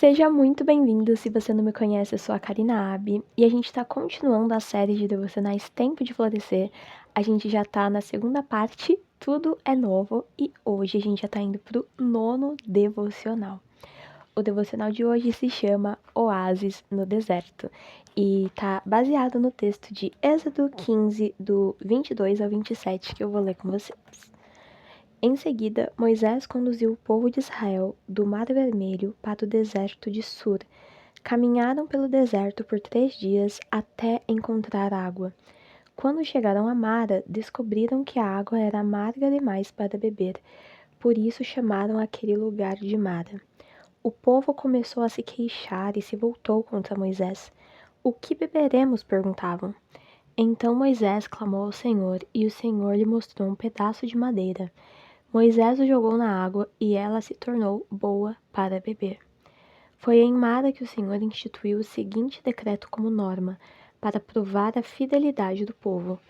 Seja muito bem-vindo. Se você não me conhece, eu sou a Karina Abi e a gente está continuando a série de devocionais Tempo de Florescer. A gente já está na segunda parte, Tudo é Novo, e hoje a gente já está indo para o nono devocional. O devocional de hoje se chama Oásis no Deserto e está baseado no texto de Êxodo 15, do 22 ao 27, que eu vou ler com vocês. Em seguida, Moisés conduziu o povo de Israel do Mar Vermelho para o deserto de Sur. Caminharam pelo deserto por 3 dias até encontrar água. Quando chegaram a Mara, descobriram que a água era amarga demais para beber. Por isso chamaram aquele lugar de Mara. O povo começou a se queixar e se voltou contra Moisés. O que beberemos? Perguntavam. Então Moisés clamou ao Senhor, e o Senhor lhe mostrou um pedaço de madeira. Moisés o jogou na água e ela se tornou boa para beber. Foi em Mara que o Senhor instituiu o seguinte decreto como norma, para provar a fidelidade do povo.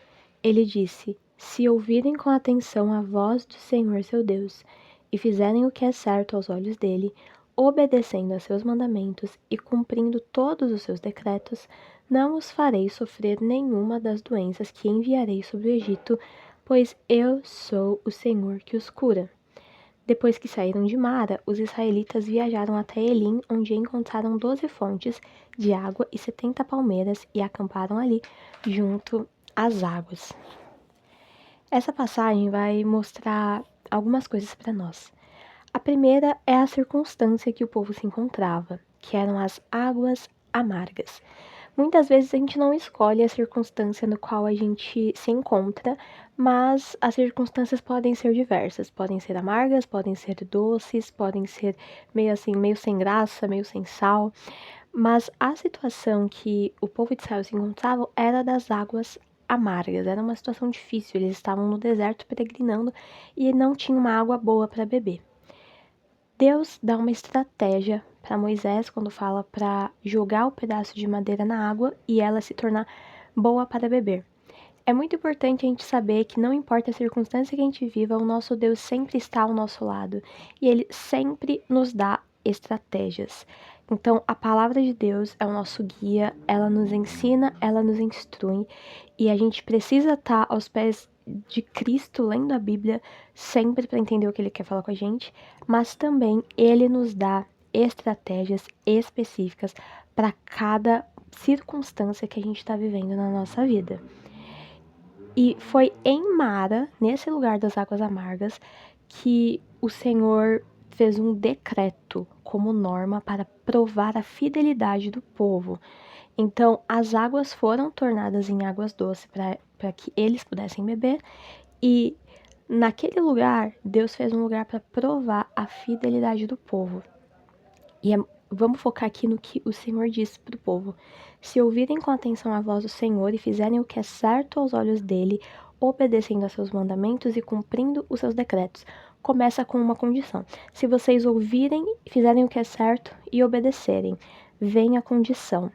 Ele disse: Se ouvirem com atenção a voz do Senhor seu Deus, e fizerem o que é certo aos olhos dele, obedecendo a seus mandamentos e cumprindo todos os seus decretos, não os farei sofrer nenhuma das doenças que enviarei sobre o Egito, pois eu sou o Senhor que os cura. Depois que saíram de Mara, os israelitas viajaram até Elim, onde encontraram 12 fontes de água e 70 palmeiras e acamparam ali, junto às águas. Essa passagem vai mostrar algumas coisas para nós. A primeira é a circunstância que o povo se encontrava, que eram as águas amargas. Muitas vezes a gente não escolhe a circunstância no qual a gente se encontra, mas as circunstâncias podem ser diversas. Podem ser amargas, podem ser doces, podem ser meio assim, meio sem graça, meio sem sal. Mas a situação que o povo de Israel se encontrava era das águas amargas. Era uma situação difícil. Eles estavam no deserto peregrinando e não tinham uma água boa para beber. Deus dá uma estratégia para Moisés quando fala para jogar o pedaço de madeira na água e ela se tornar boa para beber. É muito importante a gente saber que não importa a circunstância que a gente viva, o nosso Deus sempre está ao nosso lado e ele sempre nos dá estratégias. Então, a palavra de Deus é o nosso guia, ela nos ensina, ela nos instrui e a gente precisa estar aos pés de Cristo lendo a Bíblia sempre para entender o que ele quer falar com a gente, mas também ele nos dá estratégias específicas para cada circunstância que a gente está vivendo na nossa vida. E foi em Mara, nesse lugar das águas amargas, que o Senhor fez um decreto como norma para provar a fidelidade do povo. Então, as águas foram tornadas em águas doces para que eles pudessem beber, e naquele lugar, Deus fez um lugar para provar a fidelidade do povo. E vamos focar aqui no que o Senhor disse para o povo. Se ouvirem com atenção a voz do Senhor e fizerem o que é certo aos olhos dele, obedecendo a seus mandamentos e cumprindo os seus decretos. Começa com uma condição. Se vocês ouvirem, fizerem o que é certo e obedecerem, vem a condição.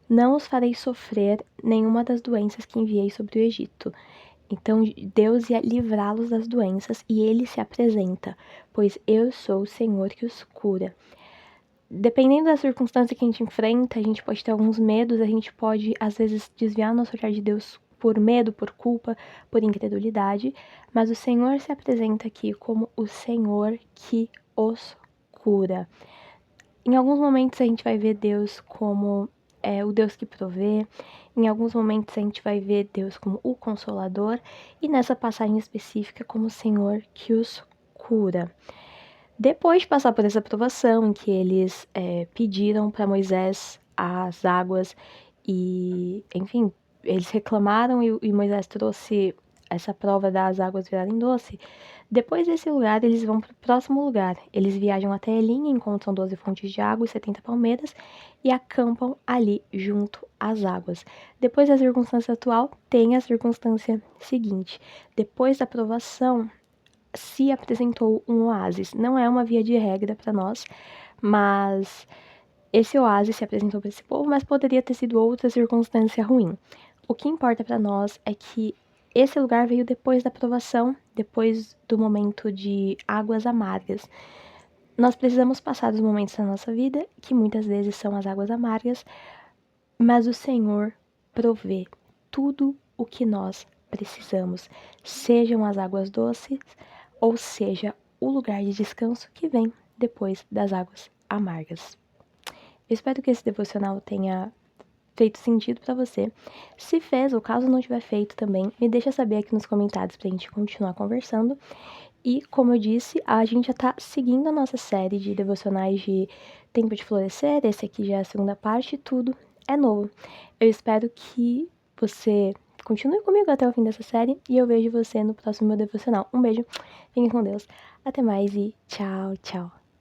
Não os farei sofrer nenhuma das doenças que enviei sobre o Egito. Então Deus ia livrá-los das doenças e ele se apresenta, pois eu sou o Senhor que os cura. Dependendo da circunstância que a gente enfrenta, a gente pode ter alguns medos, a gente pode, às vezes, desviar nosso olhar de Deus por medo, por culpa, por incredulidade, mas o Senhor se apresenta aqui como o Senhor que os cura. Em alguns momentos a gente vai ver Deus como o Deus que provê, em alguns momentos a gente vai ver Deus como o Consolador, e nessa passagem específica como o Senhor que os cura. Depois de passar por essa provação, em que eles pediram para Moisés as águas e, enfim, eles reclamaram e Moisés trouxe essa prova das águas virarem doce. Depois desse lugar, eles vão para o próximo lugar. Eles viajam até Elim, encontram 12 fontes de água e 70 palmeiras e acampam ali junto às águas. Depois da circunstância atual, tem a circunstância seguinte. Depois da provação, se apresentou um oásis. Não é uma via de regra para nós, mas esse oásis se apresentou para esse povo, mas poderia ter sido outra circunstância ruim. O que importa para nós é que esse lugar veio depois da provação, depois do momento de águas amargas. Nós precisamos passar dos momentos na nossa vida que muitas vezes são as águas amargas, mas o Senhor provê tudo o que nós precisamos, sejam as águas doces ou seja o lugar de descanso que vem depois das águas amargas. Eu espero que esse devocional tenha feito sentido para você. Se fez, ou caso não tiver feito também, me deixa saber aqui nos comentários pra gente continuar conversando. E, como eu disse, a gente já tá seguindo a nossa série de devocionais de Tempo de Florescer. Esse aqui já é a segunda parte, tudo é novo. Eu espero que você continue comigo até o fim dessa série e eu vejo você no próximo meu devocional. Um beijo, fiquem com Deus, até mais e tchau, tchau.